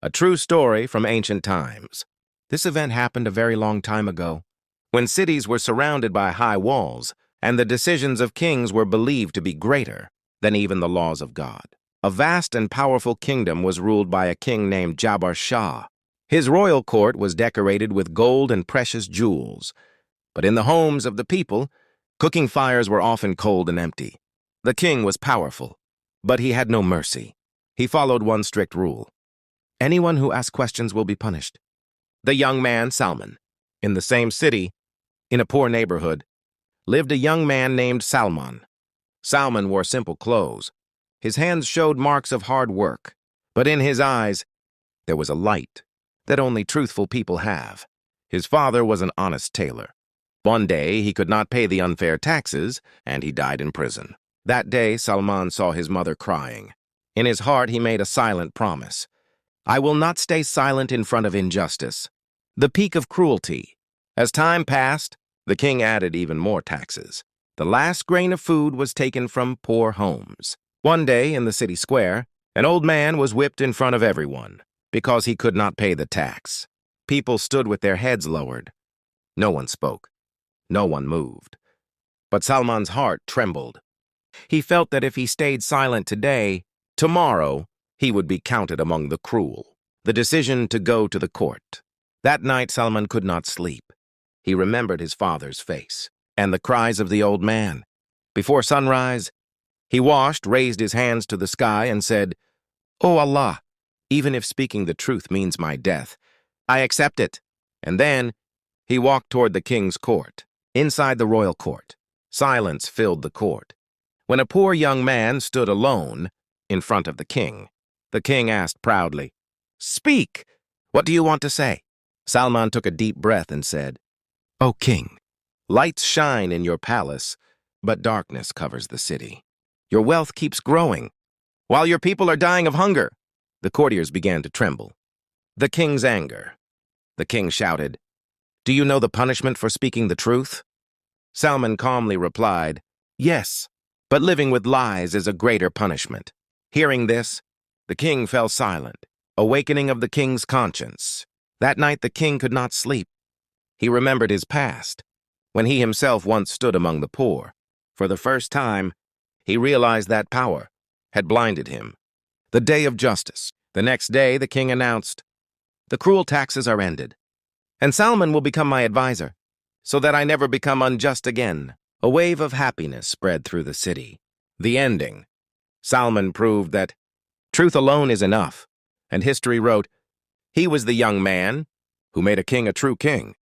a true story from ancient times. This event happened a very long time ago, when cities were surrounded by high walls, and the decisions of kings were believed to be greater than even the laws of God. A vast and powerful kingdom was ruled by a king named Jabar Shah. His royal court was decorated with gold and precious jewels, but in the homes of the people, cooking fires were often cold and empty. The king was powerful, but he had no mercy. He followed one strict rule: anyone who asks questions will be punished. The young man, Salman. In the same city, in a poor neighborhood, lived a young man named Salman. Salman wore simple clothes. His hands showed marks of hard work, but in his eyes, there was a light that only truthful people have. His father was an honest tailor. One day, he could not pay the unfair taxes, and he died in prison. That day, Salman saw his mother crying. In his heart, he made a silent promise: I will not stay silent in front of injustice, the peak of cruelty. As time passed, the king added even more taxes. The last grain of food was taken from poor homes. One day, in the city square, an old man was whipped in front of everyone because he could not pay the tax. People stood with their heads lowered. No one spoke. No one moved. But Salman's heart trembled. He felt that if he stayed silent today, tomorrow he would be counted among the cruel. The decision to go to the court. That night, Salman could not sleep. He remembered his father's face and the cries of the old man. Before sunrise, he washed, raised his hands to the sky, and said, "O Allah, even if speaking the truth means my death, I accept it." And then he walked toward the king's court. Inside the royal court, silence filled the court. When a poor young man stood alone in front of the king asked proudly, "Speak! What do you want to say?" Salman took a deep breath and said, "O king, lights shine in your palace, but darkness covers the city. Your wealth keeps growing, while your people are dying of hunger." The courtiers began to tremble. The king's anger. The king shouted, "Do you know the punishment for speaking the truth?" Salman calmly replied, "Yes, but living with lies is a greater punishment." Hearing this, the king fell silent, awakening of the king's conscience. That night the king could not sleep. He remembered his past, when he himself once stood among the poor. For the first time, he realized that power had blinded him. The day of justice. The next day, the king announced, "The cruel taxes are ended, and Salman will become my advisor, so that I never become unjust again." A wave of happiness spread through the city. The ending. Salman proved that truth alone is enough, and history wrote, "He was the young man who made a king a true king."